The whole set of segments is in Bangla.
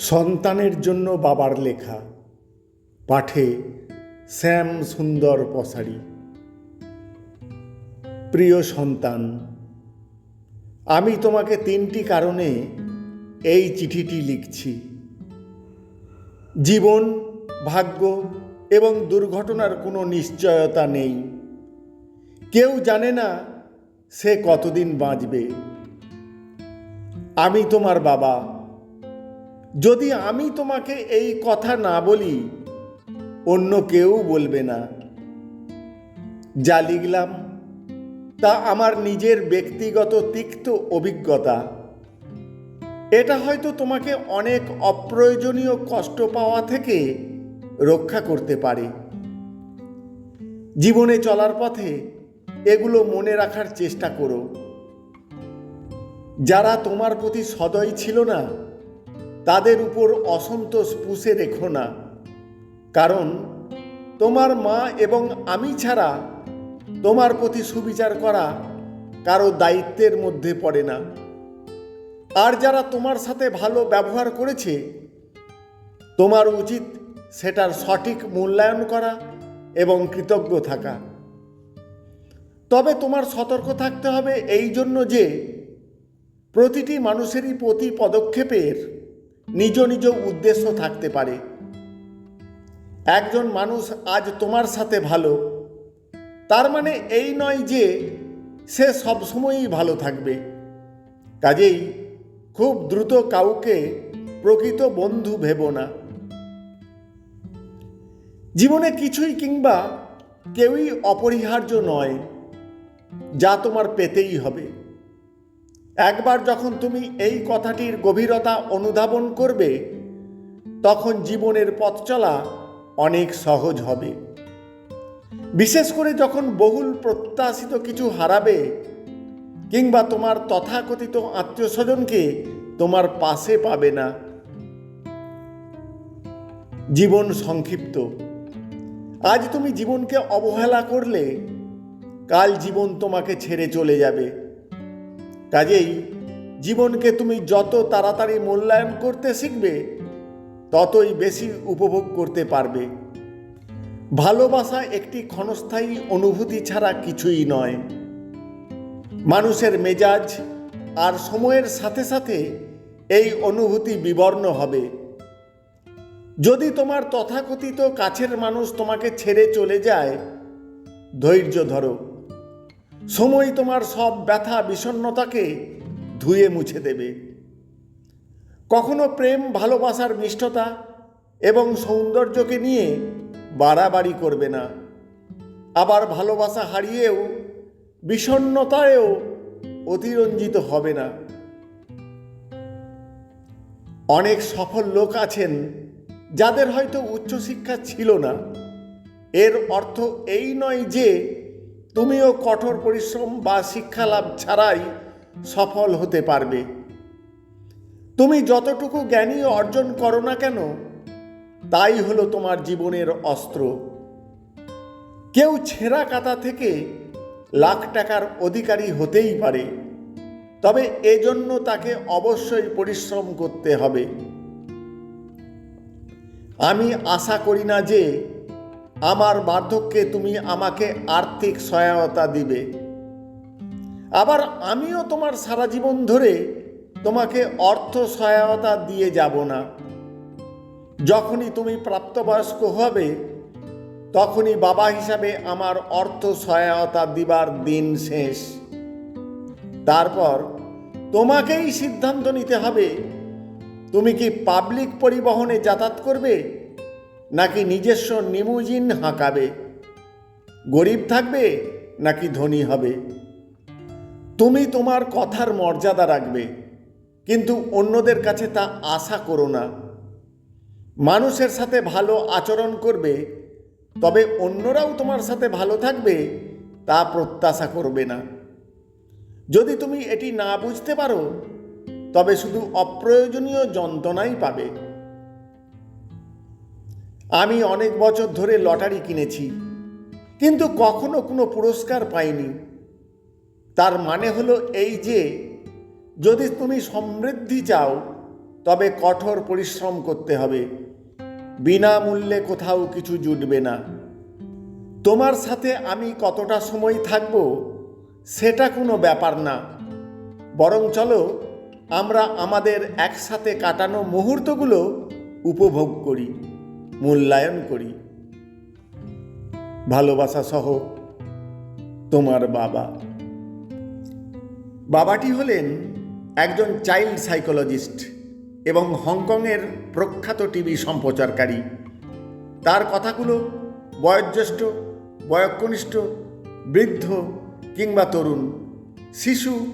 সন্তানের জন্য বাবার লেখা। পাঠে শ্যাম সুন্দর পসারি। প্রিয় সন্তান, আমি তোমাকে 3টি কারণে এই চিঠিটি লিখছি। জীবন, ভাগ্য এবং দুর্ঘটনার কোনো নিশ্চয়তা নেই। কেউ জানে না সে কতদিন বাঁচবে। আমি তোমার বাবা। যদি আমি তোমাকে এই কথা না বলি, অন্য কেউ বলবে না। যা লিখলাম তা আমার নিজের ব্যক্তিগত তিক্ত অভিজ্ঞতা। এটা হয়তো তোমাকে অনেক অপ্রয়োজনীয় কষ্ট পাওয়া থেকে রক্ষা করতে পারে। জীবনে চলার পথে এগুলো মনে রাখার চেষ্টা করো। যারা তোমার প্রতি সদয় ছিল না, তাদের উপর অসন্তোষ পুষে রেখো না, কারণ তোমার মা এবং আমি ছাড়া তোমার প্রতি সুবিচার করা কারো দায়িত্বের মধ্যে পড়ে না। আর যারা তোমার সাথে ভালো ব্যবহার করেছে, তোমার উচিত সেটার সঠিক মূল্যায়ন করা এবং কৃতজ্ঞ থাকা। তবে তোমার সতর্ক থাকতে হবে এই জন্য যে প্রতিটি মানুষেরই প্রতি পদক্ষেপের নিজ নিজ উদ্দেশ্য থাকতে পারে। একজন মানুষ আজ তোমার সাথে ভালো, তার মানে এই নয় যে সে সবসময়ই ভালো থাকবে। কাজেই খুব দ্রুত কাউকে প্রকৃত বন্ধু ভেবো না। জীবনে কিছুই কিংবা কেউই অপরিহার্য নয় যা তোমার পেতেই হবে। একবার যখন তুমি এই কথাটির গভীরতা অনুধাবন করবে, তখন জীবনের পথ চলা অনেক সহজ হবে। বিশেষ করে যখন বহুল প্রত্যাশিত কিছু হারাবে কিংবা তোমার তথাকথিত আত্মীয় স্বজনকে তোমার পাশে পাবে না। জীবন সংক্ষিপ্ত। আজ তুমি জীবনকে অবহেলা করলে কাল জীবন তোমাকে ছেড়ে চলে যাবে। কাজেই জীবনকে তুমি যত তাড়াতাড়ি মূল্যায়ন করতে শিখবে, ততই বেশি উপভোগ করতে পারবে। ভালোবাসা একটি ক্ষণস্থায়ী অনুভূতি ছাড়া কিছুই নয়। মানুষের মেজাজ আর সময়ের সাথে সাথে এই অনুভূতি বিবর্ণ হবে। যদি তোমার তথাকথিত কাছের মানুষ তোমাকে ছেড়ে চলে যায়, ধৈর্য ধরো। সময় তোমার সব ব্যথা বিষণ্ণতাকে ধুয়ে মুছে দেবে। কখনো প্রেম ভালোবাসার মিষ্টতা এবং সৌন্দর্যকে নিয়ে বাড়াবাড়ি করবে না। আবার ভালোবাসা হারিয়েও বিষণ্ণতায়ও অতিরঞ্জিত হবে না। অনেক সফল লোক আছেন যাদের হয়তো উচ্চশিক্ষা ছিল না। এর অর্থ এই নয় যে তুমিও কঠোর পরিশ্রম বা শিক্ষালাভ ছাড়াই সফল হতে পারবে। তুমি যতটুকু জ্ঞানী অর্জন করো না কেন, তাই হলো তোমার জীবনের অস্ত্র। কেউ ছেঁড়া কাঁথা থেকে লাখ টাকার অধিকারী হতেই পারে, তবে এজন্য তাকে অবশ্যই পরিশ্রম করতে হবে। আমি আশা করি না যে আমার বার্ধক্যে তুমি আমাকে আর্থিক সহায়তা দিবে। আবার আমিও তোমার সারা জীবন ধরে তোমাকে অর্থ সহায়তা দিয়ে যাব না। যখনই তুমি প্রাপ্তবয়স্ক হবে, তখনই বাবা হিসাবে আমার অর্থ সহায়তা দিবার দিন শেষ। তারপর তোমাকেই সিদ্ধান্ত নিতে হবে, তুমি কি পাবলিক পরিবহনে যাতায়াত করবে নাকি নিজস্ব লিমুজিন হাঁকাবে, গরিব থাকবে নাকি ধনী হবে। তুমি তোমার কথার মর্যাদা রাখবে, কিন্তু অন্যদের কাছে তা আশা করো না। মানুষের সাথে ভালো আচরণ করবে, তবে অন্যরাও তোমার সাথে ভালো থাকবে তা প্রত্যাশা করবে না। যদি তুমি এটি না বুঝতে পারো, তবে শুধু অপ্রয়োজনীয় যন্ত্রণাই পাবে। আমি অনেক বছর ধরে লটারি কিনেছি, কিন্তু কখনো কোনো পুরস্কার পাইনি। তার মানে হলো এই যে যদি তুমি সমৃদ্ধি চাও, তবে কঠোর পরিশ্রম করতে হবে। বিনামূল্যে কোথাও কিছু জুটবে না। তোমার সাথে আমি কতটা সময় থাকব সেটা কোনো ব্যাপার না, বরং চলো আমরা আমাদের একসাথে কাটানো মুহূর্তগুলো উপভোগ করি, মূল্যায়ন করি। ভালোবাসা সহ, তোমার বাবা। বাবাটি হলেন একজন চাইল্ড সাইকোলজিস্ট এবং হংকংয়ের প্রখ্যাত টিভি সম্প্রচারকারী। তার কথাগুলো বয়োজ্যেষ্ঠ, বয়ঃকনিষ্ঠ, বৃদ্ধ কিংবা তরুণ, শিশু,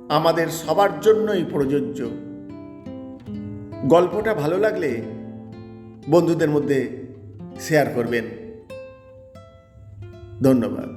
আমাদের সবার জন্যই প্রযোজ্য। গল্পটা ভালো লাগলে বন্ধুদের মধ্যে শেয়ার করবেন। ধন্যবাদ।